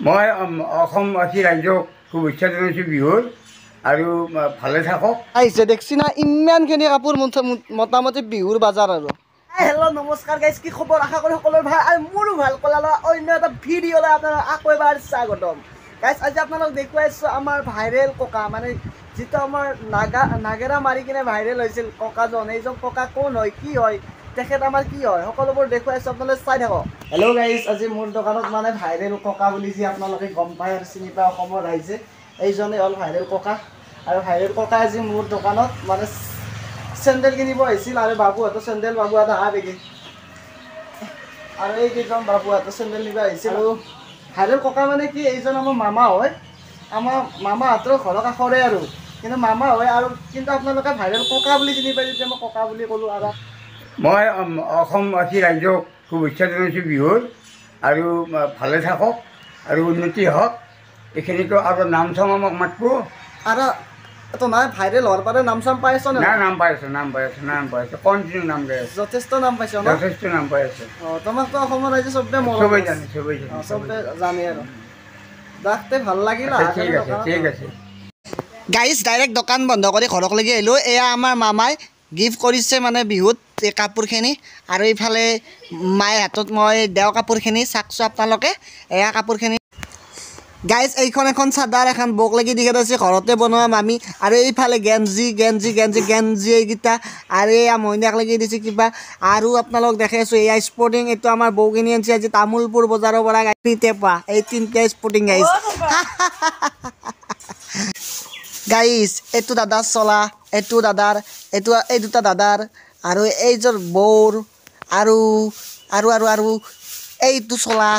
মই অসমবাসী ৰাইজক শুভেচ্ছা জনাইছোঁ বিহুৰ আৰু ভালে থাকক। আহিছে দেখছি না ইমানখিনি কাপোৰ মোটামুটি বিহুৰ বজাৰ আৰু হেল্ল' নমস্কাৰ গাইজ, কি খবৰ? আশা কৰি সকলোৰে ভাল আৰু মোৰো ভাল। ক'লা অন্য এটা ভিডিঅ'লৈ আপোনালোক আকৌ এবাৰ স্বাগতম। গাইজ আজি আপোনালোক দেখুৱাইছোঁ আমাৰ ভাইৰেল ককা, মানে যিটো আমাৰ নাগেৰা মাৰি কিনে ভাইৰেল হৈছিল ককাজন। এইজন ককা কোন হয়, কি হয়, তেখেত আমাৰ কি হয়, সকলোবোৰ দেখুৱাইছোঁ, আপোনালোকে চাই থাকক। হেল্ল' গাইজ, আজি মোৰ দোকানত মানে ভাইৰেল ককা বুলি যি আপোনালোকে গম পায় আৰু চিনি পায় অসমৰ ৰাইজে, এইজনে হ'ল ভাইৰেল ককা। আৰু ভাইৰেল ককাই আজি মোৰ দোকানত মানে চেণ্ডেল কিনিব আহিছিল আৰু বাবুহঁতৰ চেণ্ডেল, বাবুহঁত আহা বেগি আৰু এইকেইজন বাবুহঁতৰ চেণ্ডেল নিব আহিছিল। আৰু ভাইৰেল ককা মানে কি, এইজন আমাৰ মামা হয়, আমাৰ মামাহঁতৰ ঘৰৰ কাষৰে আৰু, কিন্তু মামা হয় আৰু কিন্তু আপোনালোকে ভাইৰেল ককা বুলি চিনি পাই যেতিয়া মই ককা বুলি ক'লোঁ। আৰু মই অসমবাসী ৰাইজক শুভেচ্ছা জনাইছোঁ বিহুৰ আৰু ভালে থাকক আৰু উন্নতি হওক। এইখিনিতো আৰু নাম চাম আমাক মাতব আৰু তোমাৰ ভাইৰেল হোৱাৰ পৰা নাম চাম পাই আছ নে? নাম পাই আছোঁ কণ্টিনিউ নাম গাই আছোঁ, যথেষ্ট নাম পাইছ ন? যথেষ্ট নাম পাই আছোঁ। অঁ, তোমাকতো অসমৰ ৰাইজে চবে চবেই জানে, চবেই জানে আৰু দেখতে ভাল লাগিল। ঠিক আছে, ঠিক আছে। গাইজ ডাইৰেক্ট দোকান বন্ধ কৰি ঘৰকলৈকে আহিলোঁ। এয়া আমাৰ মামাই গিফ্ট কৰিছে মানে বিহুত এই কাপোৰখিনি, আৰু এইফালে মায়ে হাতত মই দেওঁ কাপোৰখিনি, চাওকচোন আপোনালোকে, এয়া কাপোৰখিনি। গাইজ এইখন এখন চাদাৰ, এখন বক লাগি দি আছে ঘৰতে বনোৱা মামী, আৰু এইফালে গেঞ্জি এইকেইটা, আৰু এয়া মইনাক লাগি দিছে কিবা, আৰু আপোনালোক দেখি আছোঁ এয়া স্পৰ্টিং, এইটো আমাৰ বৌখিনি আনিছে আজি তামোলপুৰ বজাৰৰ পৰা ফ্ৰীতে পোৱা এই তিনিটা স্পৰ্টিং। গাইজ গাইজ এইটো দাদাৰ চলা, এইটো দাদাৰ, এই দুটা দাদাৰ, আৰু এইযোৰ বৌৰ, আৰু আৰু আৰু আৰু এইটো চলা,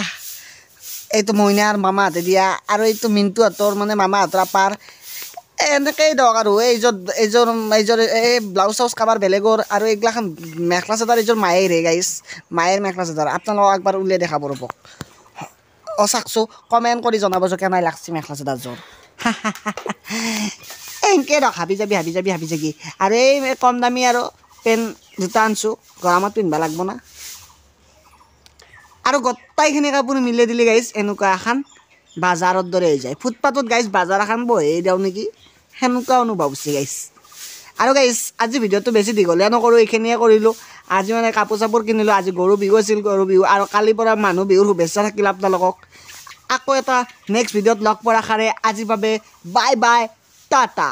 এইটো মইনাৰ মামাহঁতে দিয়া, আৰু এইটো মিণ্টুহঁতৰ মানে মামাহঁতৰ আপাৰ, এনেকেই ধৰক। আৰু এইযোৰ এই ব্লাউজ চাউজ কাবাৰ বেলেগৰ, আৰু এইগিলাখান মেখেলা চাদৰ এইযোৰ মায়েৰে গাইজ, মায়েৰ মেখেলা চাদৰ। আপোনালোকক একবাৰ উলিয়াই দেখাব ৰ'ব। অঁ চাওকচোন, কমেণ্ট কৰি জনাবচোন কেনে লাগছে মেখেলা চাদৰযোৰ। এনেকৈ ধৰক হাবি যাবি। আৰু এই কম দামী আৰু পেণ্ট দুটা আনিছোঁ, গৰমত পিন্ধিব লাগিব না। আৰু গোটেইখিনি কাপোৰ মিলাই দিলে গাইজ এনেকুৱা এখন বাজাৰৰ দৰে হৈ যায়। ফুটপাথত গাইজ বাজাৰ এখন বহে দিওঁ নেকি, সেনেকুৱা অনুভৱ হৈছে গাইজ। আৰু গাইজ আজি ভিডিঅ'টো বেছি দীঘলীয়া নকৰোঁ, এইখিনিয়ে কৰিলোঁ। আজি মানে কাপোৰ চাপোৰ কিনিলোঁ, আজি গৰু বিহু আছিল, গৰু বিহু, আৰু কালিৰ পৰা মানুহ বিহুৰ শুভেচ্ছা থাকিল আপোনালোকক। আকৌ এটা নেক্সট ভিডিঅ'ত লগ পোৱাৰ আশাৰে আজিৰ বাবে বাই বাই, টাটা।